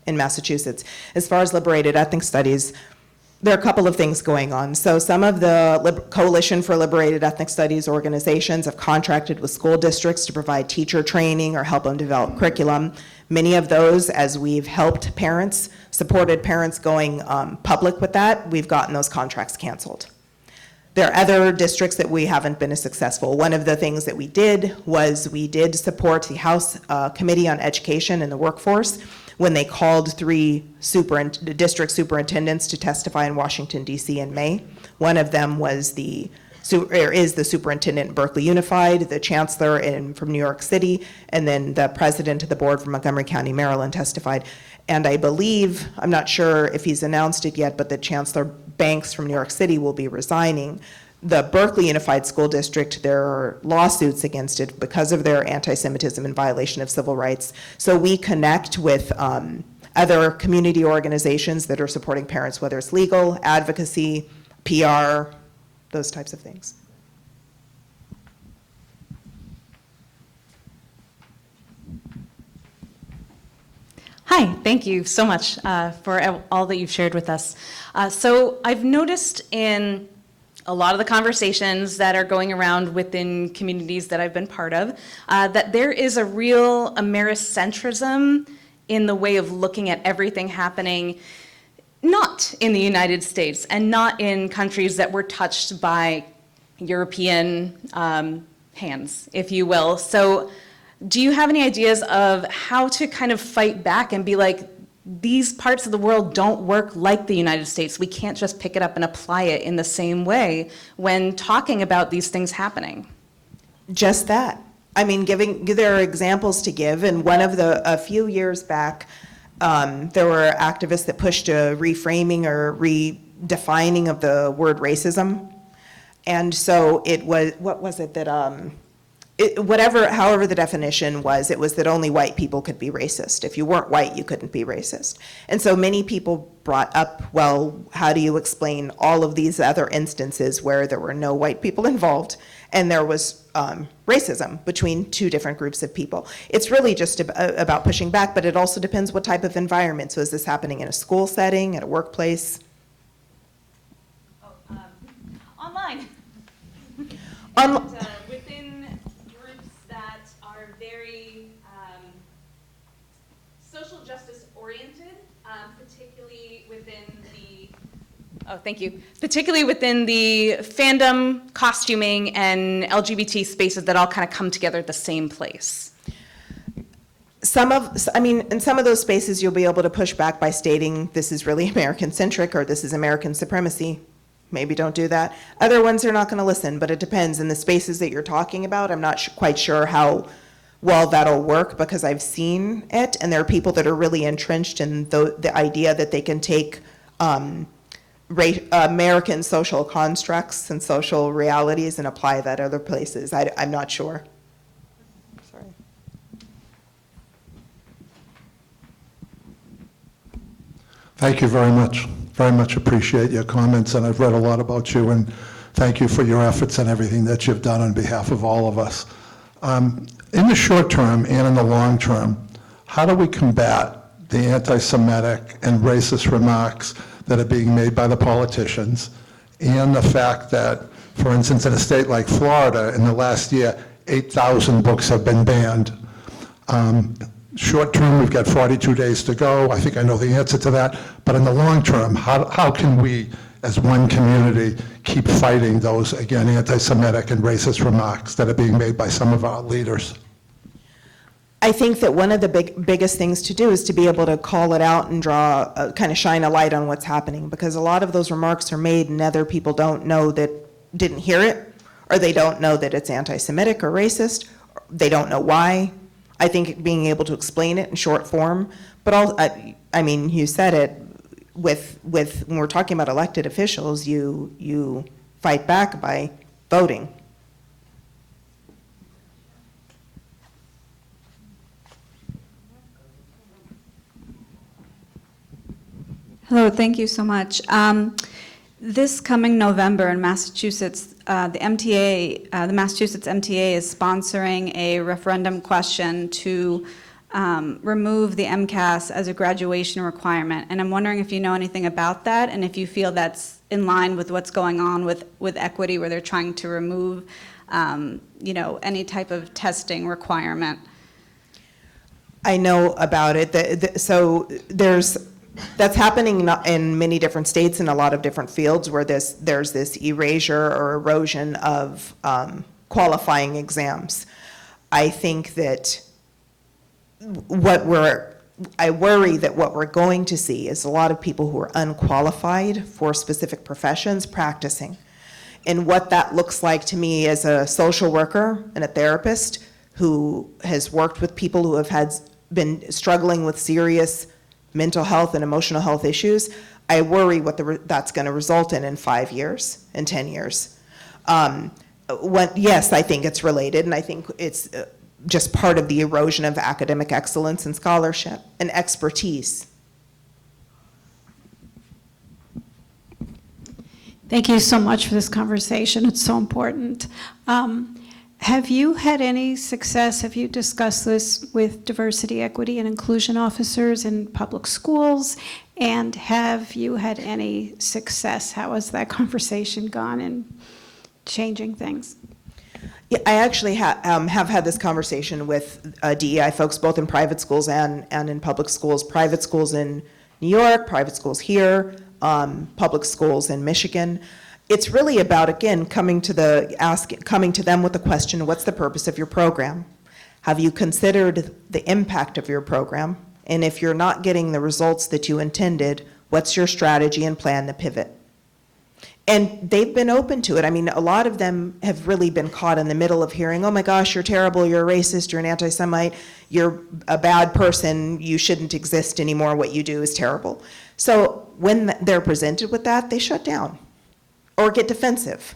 in Massachusetts. As far as Liberated Ethnic Studies, there are a couple of things going on. So some of the Coalition for Liberated Ethnic Studies organizations have contracted with school districts to provide teacher training or help them develop curriculum. Many of those, as we've helped parents, supported parents going public with that, we've gotten those contracts canceled. There are other districts that we haven't been as successful. One of the things that we did was we did support the House Committee on Education and the Workforce when they called 3 district superintendents to testify in Washington, D.C. in May. One of them was is the superintendent in Berkeley Unified, the chancellor from New York City, and then the president of the board from Montgomery County, Maryland testified. And I believe, I'm not sure if he's announced it yet, but the Chancellor Banks from New York City will be resigning. The Berkeley Unified School District, there are lawsuits against it because of their anti-Semitism and violation of civil rights. So we connect with other community organizations that are supporting parents, whether it's legal, advocacy, PR, those types of things. Hi, thank you so much for all that you've shared with us. So I've noticed in a lot of the conversations that are going around within communities that I've been part of, that there is a real Americentrism in the way of looking at everything happening, not in the United States and not in countries that were touched by European hands, if you will. So do you have any ideas of how to kind of fight back and be like, these parts of the world don't work like the United States. We can't just pick it up and apply it in the same way when talking about these things happening. Just that. I mean, there are examples to give, and a few years back, there were activists that pushed a reframing or redefining of the word racism. And so it was, what was it that, however the definition was, it was that only white people could be racist. If you weren't white, you couldn't be racist. And so many people brought up, well, how do you explain all of these other instances where there were no white people involved and there was racism between 2 different groups of people? It's really just about pushing back, but it also depends what type of environment. So is this happening in a school setting, at a workplace? Online. Within groups that are very social justice oriented, particularly within particularly within the fandom, costuming, and LGBT spaces that all kind of come together at the same place. In some of those spaces, you'll be able to push back by stating this is really American-centric or this is American supremacy. Maybe don't do that. Other ones are not going to listen, but it depends. In the spaces that you're talking about, I'm not quite sure how well that'll work because I've seen it, and there are people that are really entrenched in the idea that they can take American social constructs and social realities and apply that other places. I'm not sure. Sorry. Thank you very much. Very much appreciate your comments, and I've read a lot about you, and thank you for your efforts and everything that you've done on behalf of all of us. In the short term and in the long term, how do we combat the anti-Semitic and racist remarks that are being made by the politicians, and the fact that, for instance, in a state like Florida, in the last year, 8,000 books have been banned? Short term, we've got 42 days to go. I think I know the answer to that. But in the long term, how can we as one community, keep fighting those, again, anti-Semitic and racist remarks that are being made by some of our leaders? I think that one of the biggest things to do is to be able to call it out and draw, kind of shine a light on what's happening, because a lot of those remarks are made and other people don't know that, didn't hear it, or they don't know that it's anti-Semitic or racist, or they don't know why. I think being able to explain it in short form, but I mean, you said it, with when we're talking about elected officials, you fight back by voting. Hello, thank you so much. This coming November in Massachusetts, the MTA, the Massachusetts MTA is sponsoring a referendum question to remove the MCAS as a graduation requirement. And I'm wondering if you know anything about that and if you feel that's in line with what's going on with equity, where they're trying to remove, any type of testing requirement. I know about it. So that's happening in many different states in a lot of different fields where there's this erasure or erosion of qualifying exams. I think that I worry that what we're going to see is a lot of people who are unqualified for specific professions practicing. And what that looks like to me as a social worker and a therapist who has worked with people who have been struggling with serious mental health and emotional health issues, I worry what that's going to result in 5 years, in 10 years. Yes, I think it's related, and I think it's just part of the erosion of academic excellence and scholarship and expertise. Thank you so much for this conversation. It's so important. Have you had any success, have you discussed this with diversity, equity, and inclusion officers in public schools? And have you had any success? How has that conversation gone in changing things? Yeah, I actually have had this conversation with DEI folks, both in private schools and in public schools. Private schools in New York, private schools here, public schools in Michigan. It's really about, again, coming to them with the question, what's the purpose of your program? Have you considered the impact of your program? And if you're not getting the results that you intended, what's your strategy and plan to pivot? And they've been open to it. I mean, a lot of them have really been caught in the middle of hearing, oh my gosh, you're terrible, you're a racist, you're an anti-Semite, you're a bad person, you shouldn't exist anymore, what you do is terrible. So when they're presented with that, they shut down or get defensive.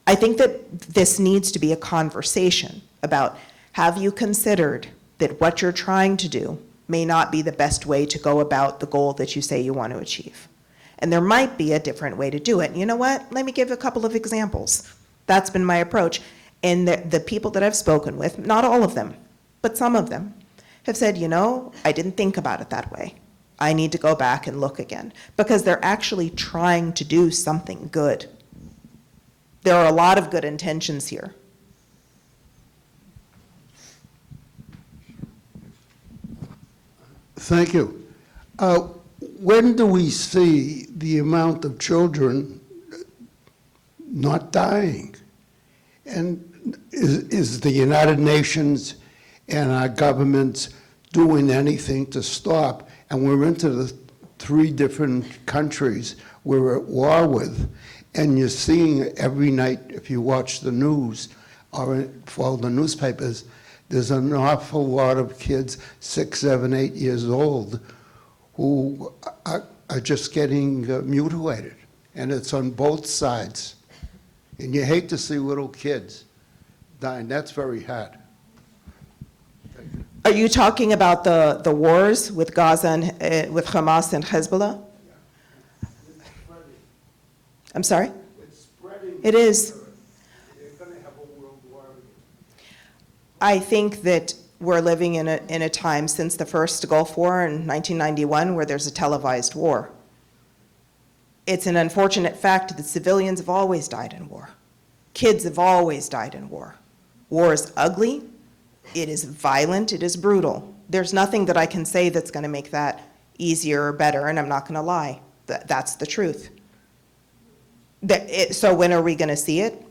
I think that this needs to be a conversation about, have you considered that what you're trying to do may not be the best way to go about the goal that you say you want to achieve? And there might be a different way to do it. And you know what? Let me give a couple of examples. That's been my approach. And the people that I've spoken with, not all of them, but some of them, have said, I didn't think about it that way. I need to go back and look again, because they're actually trying to do something good. There are a lot of good intentions here. Thank you. When do we see the amount of children not dying? And is the United Nations and our governments doing anything to stop? And we're into the 3 different countries we're at war with, and you're seeing every night, if you watch the news or follow the newspapers, there's an awful lot of kids, 6, 7, 8 years old, who are just getting mutilated, and it's on both sides. And you hate to see little kids dying. That's very hard. Are you talking about the wars with Gaza and with Hamas and Hezbollah? I'm sorry? It's spreading. It is. They're going to have a world war. I think that we're living in a time since the first Gulf War in 1991 where there's a televised war. It's an unfortunate fact that civilians have always died in war. Kids have always died in war. War is ugly, it is violent, it is brutal. There's nothing that I can say that's going to make that easier or better, and I'm not going to lie. That's the truth. So when are we going to see it?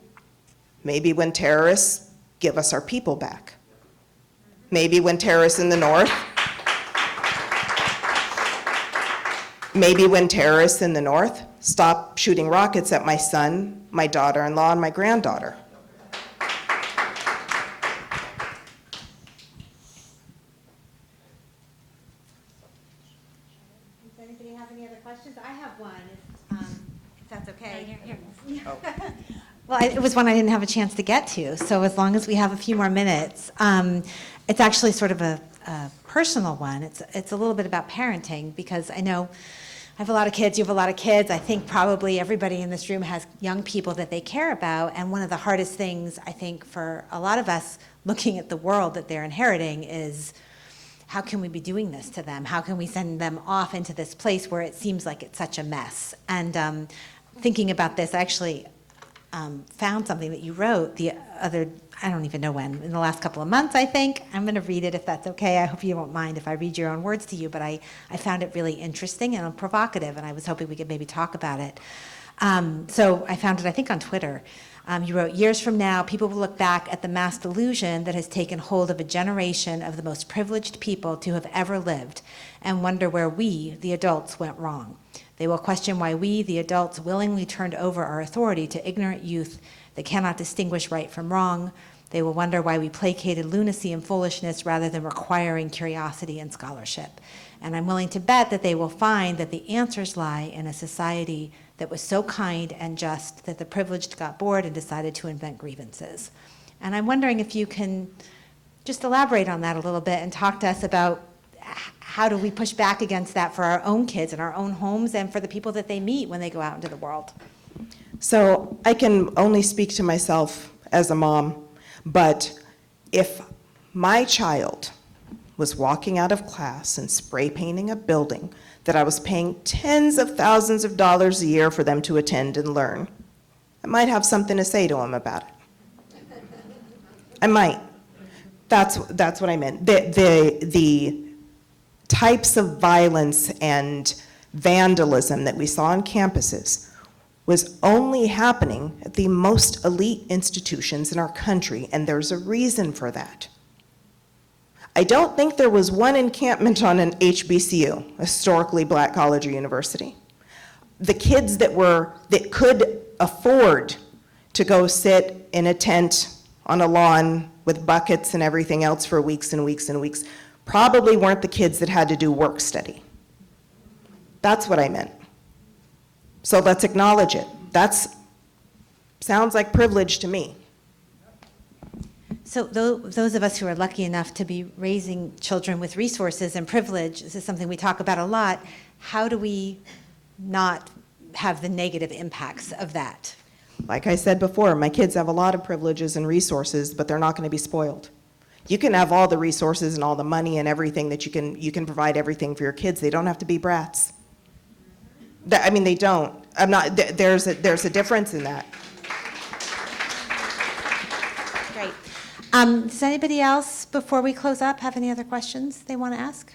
Maybe when terrorists give us our people back. Maybe when terrorists in the north. Maybe when terrorists in the north stop shooting rockets at my son, my daughter-in-law, and my granddaughter. Does anybody have any other questions? I have one, if that's okay. Well, it was one I didn't have a chance to get to, so as long as we have a few more minutes. It's actually sort of a personal one. It's a little bit about parenting, because I know I have a lot of kids, you have a lot of kids. I think probably everybody in this room has young people that they care about, and one of the hardest things, I think, for a lot of us looking at the world that they're inheriting is, how can we be doing this to them? How can we send them off into this place where it seems like it's such a mess? And thinking about this, I actually found something that you wrote the other, I don't even know when, in the last couple of months, I think. I'm going to read it if that's okay. I hope you won't mind if I read your own words to you, but I found it really interesting and provocative, and I was hoping we could maybe talk about it. So I found it, I think, on Twitter. You wrote, "Years from now, people will look back at the mass delusion that has taken hold of a generation of the most privileged people to have ever lived and wonder where we, the adults, went wrong. They will question why we, the adults, willingly turned over our authority to ignorant youth that cannot distinguish right from wrong. They will wonder why we placated lunacy and foolishness rather than requiring curiosity and scholarship. And I'm willing to bet that they will find that the answers lie in a society that was so kind and just that the privileged got bored and decided to invent grievances." And I'm wondering if you can just elaborate on that a little bit and talk to us about how do we push back against that for our own kids in our own homes and for the people that they meet when they go out into the world. So I can only speak to myself as a mom, but if my child was walking out of class and spray painting a building that I was paying tens of thousands of dollars a year for them to attend and learn, I might have something to say to them about it. I might. That's what I meant. The types of violence and vandalism that we saw on campuses was only happening at the most elite institutions in our country, and there's a reason for that. I don't think there was one encampment on an HBCU, a historically black college or university. The kids that could afford to go sit in a tent on a lawn with buckets and everything else for weeks and weeks and weeks probably weren't the kids that had to do work study. That's what I meant. So let's acknowledge it. Sounds like privilege to me. So those of us who are lucky enough to be raising children with resources and privilege, this is something we talk about a lot. How do we not have the negative impacts of that? Like I said before, my kids have a lot of privileges and resources, but they're not going to be spoiled. You can have all the resources and all the money and everything that you can provide everything for your kids. They don't have to be brats. They don't. There's a difference in that. Great. Does anybody else, before we close up, have any other questions they want to ask?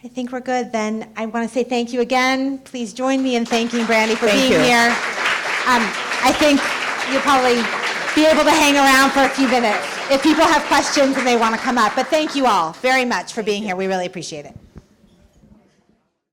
I think we're good. Then I want to say thank you again. Please join me in thanking Brandy for being here. I think you'll probably be able to hang around for a few minutes if people have questions and they want to come up. But thank you all very much for being here. We really appreciate it.